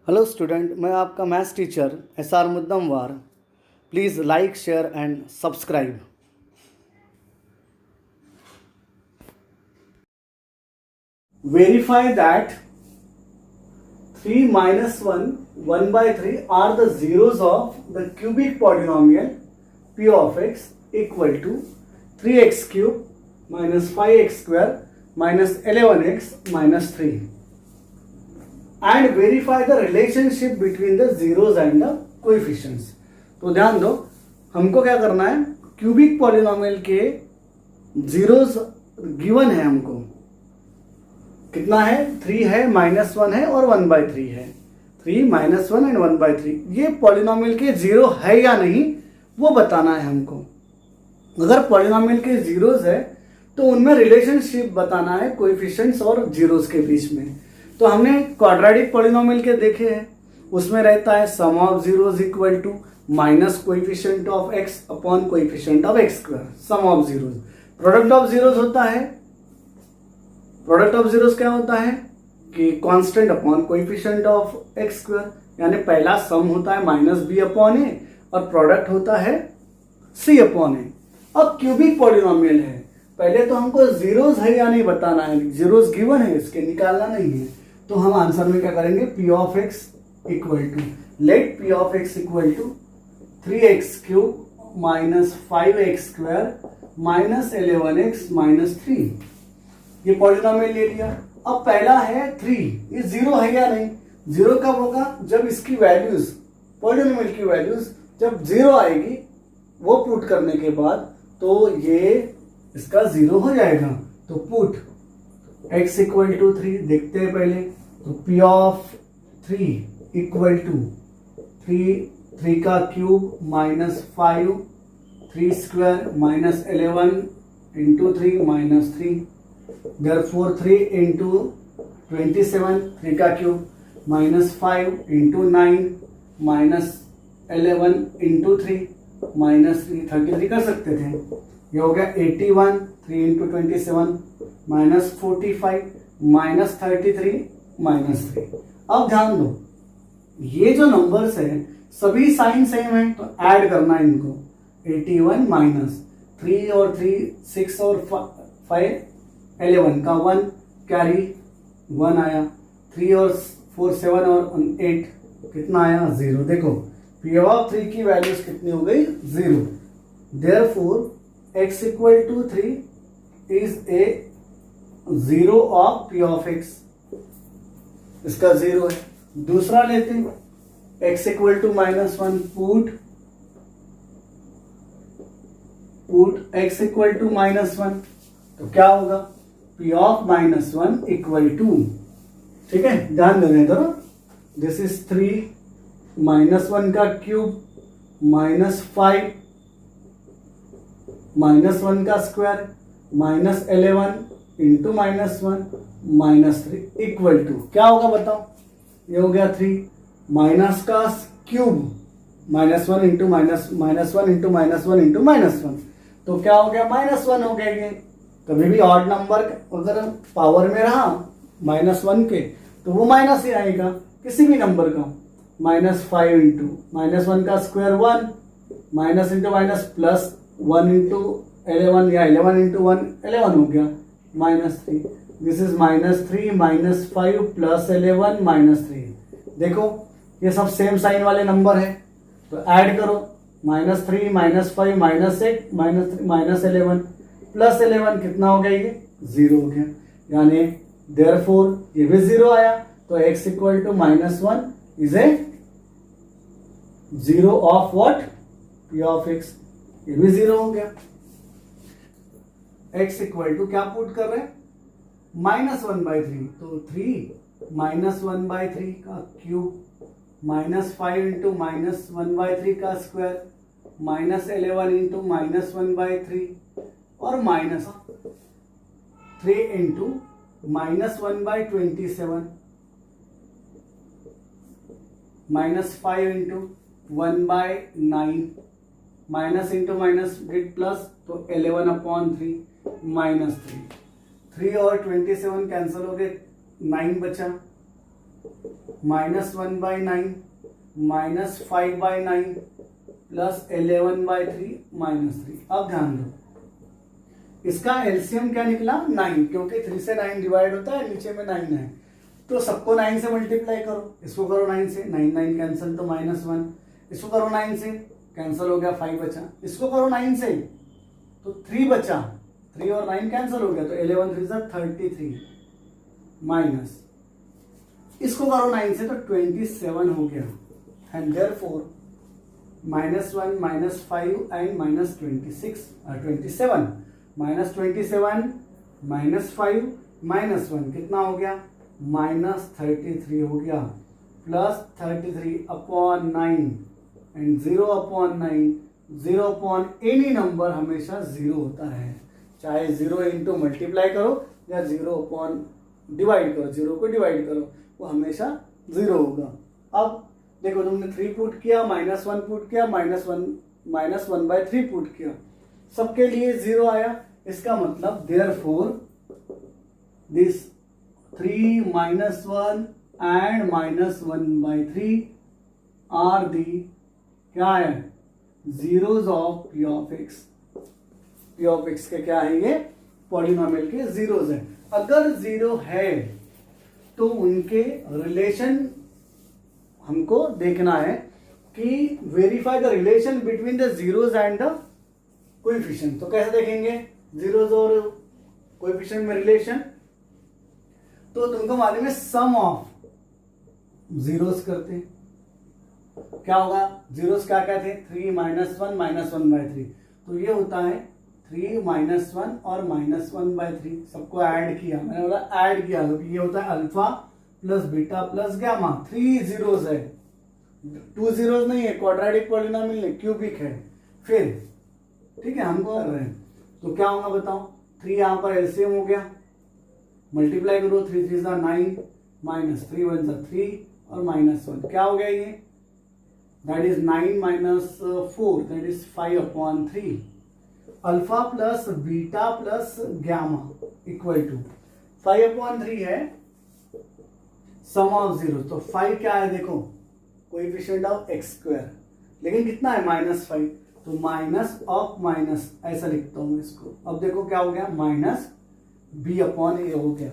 Hello student, मैं आपका maths teacher SR Muddamwar. Please like, share and subscribe. Verify that 3 minus 1, 1 by 3 are the zeros of the cubic polynomial p of x equal to 3x cube minus 5x square minus 11x minus 3. And verify the relationship between the zeros and the coefficients. तो ध्यान दो, हमको क्या करना है, cubic polynomial के zeros given है। हमको कितना है, 3 है, -1 है और 1/3 है। 3 -1 एंड 1/3 ये पॉलिनोमियल के जीरो है या नहीं वो बताना है हमको। अगर पॉलिनोमियल के जीरोस है तो उनमें रिलेशनशिप बताना है कोएफिशिएंट्स और जीरोस के बीच में। तो हमने क्वाड्रेटिक पॉलिनोमियल के देखे हैं, उसमें रहता है sum of zeros equal to minus coefficient of x upon coefficient of x square, sum of zeros. Product of zeros होता है, प्रोडक्ट ऑफ जीरोस क्या होता है कि constant upon coefficient of x square, यानी पहला सम होता है -b अपॉन a और प्रोडक्ट होता है c अपॉन a। अब क्यूबिक पॉलिनोमियल है, पहले तो हमको जीरोस है या नहीं बताना है, जीरोस गिवन है, इसके निकालना नहीं है। तो हम आंसर में क्या करेंगे, p of x equal to, let p of x equal to 3x cube minus 5x square minus 11x minus 3। ये पॉलिनोमियल ले लिया। अब पहला है 3, ये जीरो है या नहीं। जीरो कब होगा, जब इसकी वैल्यूज, पॉलिनोमियल की वैल्यूज जब जीरो आएगी, वो पुट करने के बाद तो ये इसका जीरो हो जाएगा। तो पुट x इक्वल टू 3 देखते हैं पहले। तो p ऑफ 3 इक्वल टू 3 का cube minus 5 3 square minus 11 into 3 minus 3। Therefore 3 into 27 3 का cube minus 5 into 9 minus 11 into 3 minus 3, 33 कर सकते थे। ये हो गया 81, 3 इंटू 27 माइनस 45 माइनस 33 माइनस 3। अब ध्यान दो, ये जो नंबर्स है सभी साइन सेम है, तो ऐड करना है इनको। 81 माइनस 3 और 3 6 और 5 11 का 1 कैरी 1 आया, 3 और 4 7 और 8 कितना आया, 0। देखो p ऑफ 3 की वैल्यूज कितनी हो गई, 0। Therefore x equal to 3 is a 0 of p of x, इसका 0 है। दूसरा लेते हैं, x equal to -1, put x equal to -1, तो क्या होगा, p ऑफ -1 इक्वल टू, ठीक है, ध्यान देने दो। दिस इज 3 -1 का क्यूब माइनस 5 -1 का square minus 11 into -1 minus 3 equal to क्या होगा बताओ। ये हो गया 3 माइनस का क्यूब -1 इंटू -1 इंटू -1 इंटू -1, तो क्या हो गया, -1 हो गया। ये कभी भी ऑड नंबर अगर पावर में रहा -1 के तो वो माइनस ही आएगा, किसी भी नंबर का। -5 इंटू -1 का square 1 minus into minus plus 1 into 11 या 11 इंटू 1 11 हो गया -3। This is -3 -5 plus 11 -3। देखो ये सब सेम साइन वाले नंबर है, तो ऐड करो। -3 -5 -8 -11 प्लस 11 कितना हो गया, ये 0 हो गया। यानी देयरफॉर ये भी 0 आया, तो x equal to -1 is a 0 of what, p of x, ये भी 0 हो गया। x इक्वल टू क्या पुट कर रहे हैं, -1/3, तो 3 -1/3 का क्यूब -5 इंटू -1/3 का स्क्वायर -11 इंटू -1/3 और -3 into -1/27 -5 into 1/9 minus into minus gate plus, तो 11/3 -3 3 और 27 कैंसिल हो गए, 9 बचा। -1/9 -5/9 प्लस 11/3 -3। अब ध्यान दो, इसका एलसीएम क्या निकला 9, क्योंकि 3 से 9 डिवाइड होता है, नीचे में 9 है, तो सबको 9 से मल्टीप्लाई करो। इसको करो 9 से, 9 9 कैंसिल तो -1, इसको करो 9 से, कैंसिल हो गया, 5 बचा। इसको करो 9 से तो 3 बचा, 3 और 9 कैंसिल हो गया, तो 11 3 33 माइनस, इसको करो 9 से तो 27 हो गया। एंड देयरफॉर -1 -5 एंड -27 -27 -5 -1 कितना हो गया, -33 हो गया, plus 33/9 and 0/9, 0 upon any number हमेशा 0 होता है, चाहे 0 इंटू मल्टीप्लाई करो या 0 अपॉन डिवाइड करो, 0 को डिवाइड करो, वो हमेशा 0 होगा। अब देखो, तुमने 3 पुट किया, -1 पुट किया, -1/3 पुट किया, सबके लिए 0 आया। इसका मतलब therefore this 3 -1 and -1/3 are the क्या है, zeros of P of x. P of x के क्या है, ये पॉलिनोमियल के जीरोज है। अगर 0 है तो उनके रिलेशन हमको देखना है कि verify the relation between the zeros and the coefficient. तो कैसे देखेंगे जीरोज और कोएफिशिएंट में रिलेशन, तो तुमको मालूम है सम ऑफ जीरोज करते हैं, क्या होगा, जीरोस क्या क्या थे, 3 -1 -1/3, तो ये होता है 3 -1 और -1/3, सबको ऐड किया, मैंने बोला ऐड किया, तो ये होता है alpha plus beta plus gamma. 3 zeros है, 2 जीरोस नहीं है, क्वाड्रेटिक पॉलिनोमियल नहीं, क्यूबिक है। फिर ठीक है, हमको कर रहे हैं, तो क्या होगा बताओ, 3 यहां पर एलसीएम हो गया, मल्टीप्लाई करो, 3 3 9 -3 1 3 और -1, क्या हो गया ये, that is 9 minus 4, that is 5/3, alpha plus beta plus gamma equal to 5/3 है सम ऑफ जीरो। तो 5 क्या है देखो, कोएफिशिएंट ऑफ x स्क्वायर, लेकिन कितना है -5, तो माइनस ऑफ माइनस ऐसा लिखता हूं इसको। अब देखो क्या हो गया, -b/a हो गया,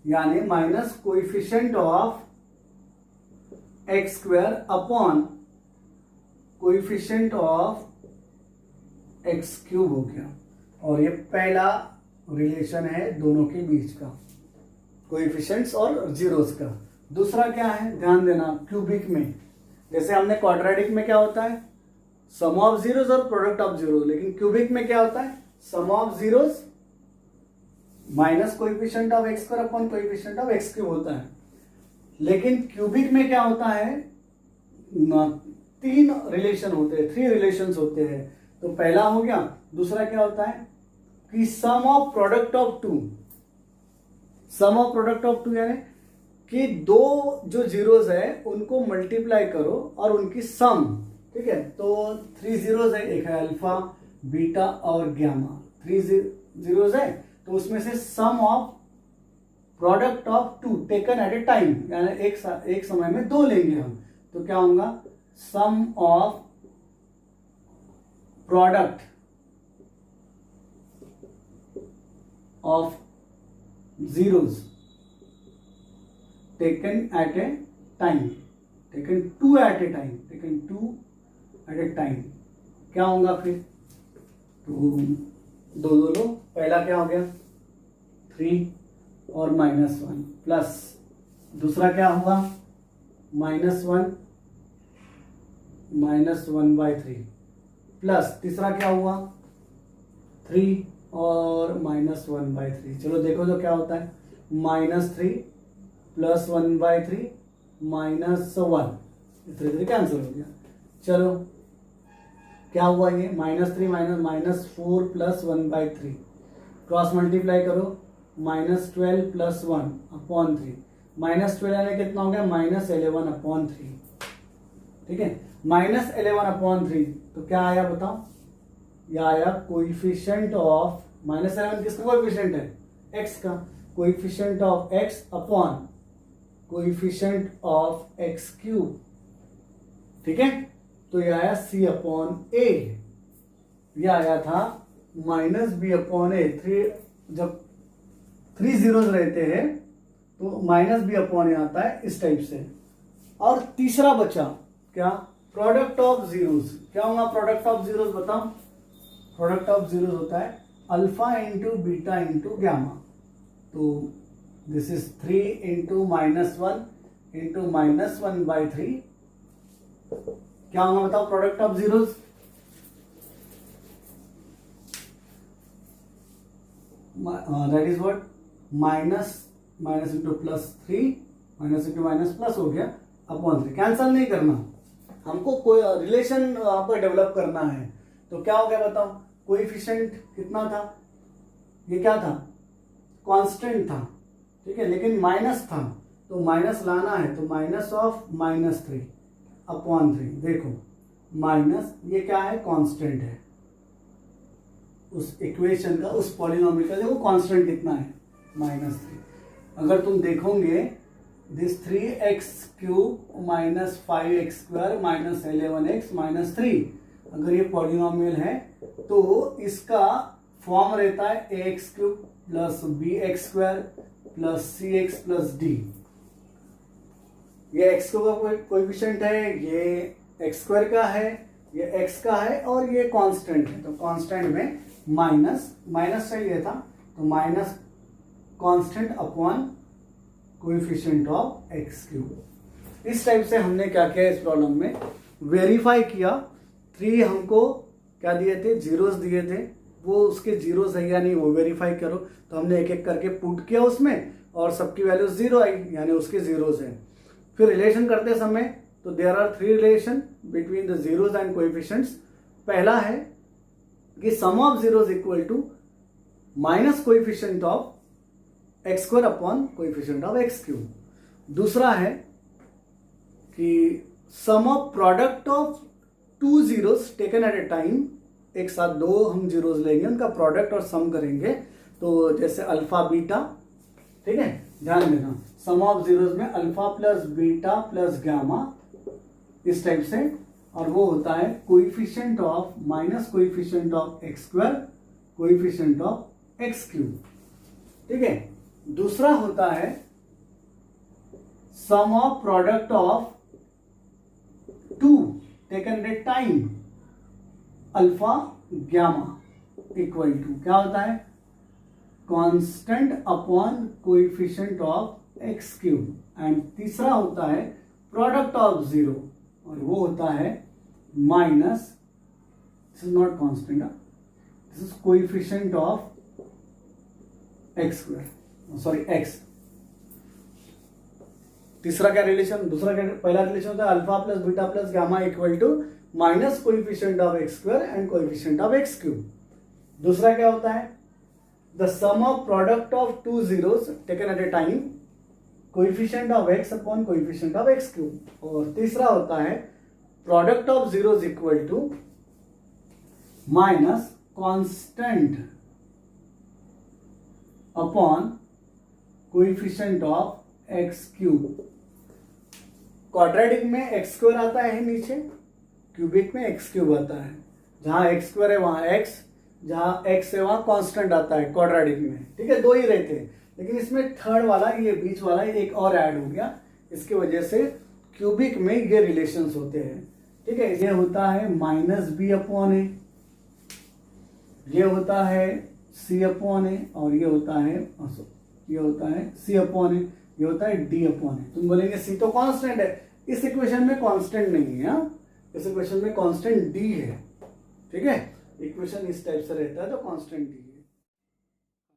यानी minus coefficient of x square upon coefficient of x³ हो गया। और ये पहला रिलेशन है दोनों के बीच का, कोएफिशिएंट्स और जीरोस का। दूसरा क्या है, ध्यान देना, क्यूबिक में जैसे हमने क्वाड्रेटिक में क्या होता है, सम ऑफ जीरोस और प्रोडक्ट ऑफ जीरो, लेकिन क्यूबिक में क्या होता है, sum of zeros minus coefficient of x² upon coefficient of x³ होता है। लेकिन क्यूबिक में क्या होता है, 3 रिलेशन होते हैं, 3 रिलेशंस होते हैं। तो पहला हो गया, दूसरा क्या होता है कि sum of product of 2, sum of product of 2 यानी कि 2 जो जीरोस है उनको मल्टीप्लाई करो और उनकी सम, ठीक है। तो 3 जीरोस है, एक है अल्फा बीटा और गामा, 3 जीरोस है, तो उसमें से sum of product of 2 taken at a time, यानी एक समय में 2 लेंगे हम, तो क्या होगा, sum of product of zeros taken at a time, taken 2 at a time, taken 2 at a time, क्या होगा फिर, तो 2 लो, पहला क्या हो गया 3 और -1 प्लस दूसरा क्या हुआ -1 -1/3 प्लस तीसरा क्या हुआ 3 और -1/3। चलो देखो तो क्या होता है, -3 प्लस 1/3 -1, 3 कैंसिल हो गया। चलो क्या हुआ ये, -3 -4 प्लस 1/3, क्रॉस मल्टीप्लाई करो, -12 प्लस 1/3, -12 यानी कितना हो गया, -11/3, ठीक है। -11/3 तो क्या आया बताओ, यह आया कोएफिशिएंट ऑफ, -11 किसका कोएफिशिएंट है, x का, coefficient of x upon coefficient of x cube, ठीक है। तो ये आया सी अपॉन ए, ये आया था माइनस बी अपॉन ए। जब 3 जीरोज रहते हैं तो माइनस बी अपॉन ए आता है इस टाइप से। और तीसरा बचा क्या, प्रोडक्ट ऑफ जीरोज। क्या होगा प्रोडक्ट ऑफ जीरोज, बताओ। प्रोडक्ट ऑफ जीरोज होता है alpha into beta into gamma. तो दिस इज 3 इंटू -1 इंटू -1/3। क्या होगा बताओ product of zeros. That is what, minus into +3, minus into minus plus हो गया अपॉन 3। कैंसल नहीं करना, हमको कोई रिलेशन यहाँ पर डेवलप करना है। तो क्या हो गया बताओ, कोएफिशिएंट कितना था, ये क्या था, कांस्टेंट था, ठीक है, लेकिन माइनस था, तो माइनस लाना है, तो माइनस ऑफ -3 अपॉन 3। देखो माइनस, ये क्या है, कांस्टेंट है उस इक्वेशन का, उस पॉलिनोमियल का। देखो कांस्टेंट कितना है, -3। अगर तुम देखोगे दिस 3x³ - 5x² - 11x - 3, अगर ये पॉलिनोमियल है तो इसका फॉर्म रहता है ax³ + bx² + cx + d। ये x का कोएफिशिएंट है, ये x² का है, ये x का है, और ये कांस्टेंट है। तो कांस्टेंट में माइनस चाहिए था, तो minus constant upon coefficient of x³। इस टाइप से हमने क्या किया इस प्रॉब्लम में, वेरीफाई किया। 3 हमको क्या दिए थे, जीरोस दिए थे, वो उसके जीरोस है या नहीं वो वेरीफाई करो। तो हमने एक एक करके पुट किया उसमें, और सबकी वैल्यू 0 आई, यानी उसके जीरोस है। फिर रिलेशन करते समय, तो there are 3 relation between the zeros and coefficients. पहला है कि sum of zeros equal to minus coefficient of x² upon coefficient of x³। दूसरा है कि sum of product of 2 zeros taken at a time, एक साथ 2 हम जीरोस लेंगे, उनका प्रोडक्ट और सम करेंगे। तो जैसे अल्फा बीटा, ठीक है, ध्यान देना, सम ऑफ जीरोस में alpha plus beta plus gamma, इस टाइप से। और वो होता है coefficient of minus coefficient of x² coefficient of x³, ठीक है। दूसरा होता है sum of product of 2 taken at time, alpha gamma equal to क्या होता है, constant upon coefficient of x³। And तीसरा होता है प्रोडक्ट ऑफ 0, और वो होता है minus, this is not constant, this is coefficient of x², sorry x। तीसरा क्या रिलेशन, दूसरा क्या, पहला रिलेशन होता है alpha plus beta plus gamma equal to minus coefficient of x² and coefficient of x³। दूसरा क्या होता है, the sum of product of 2 zeros taken at a time, coefficient of x upon coefficient of x³। और तीसरा होता है product of zeros equal to minus constant upon coefficient of x³। Quadratic में x² आता है नीचे, क्यूबिक में x³ आता है। जहां x² है वहां x, जहां x है वहां कांस्टेंट आता है क्वाड्रेटिक में, ठीक है, 2 ही रहते हैं। लेकिन इसमें थर्ड वाला, ये बीच वाला एक और ऐड हो गया, इसकी वजह से क्यूबिक में ये रिलेशंस होते हैं, ठीक है। ये होता है -b अपॉन ए, ये होता है c अपॉन ए, और ये होता है c अपॉन ए, ये होता है d अपॉन ए। तुम बोलेंगे c तो कांस्टेंट है, इस इक्वेशन में कांस्टेंट नहीं है, इस इक्वेशन में कांस्टेंट d है, ठीक है। इक्वेशन इस टाइप से रहता है तो कांस्टेंट d।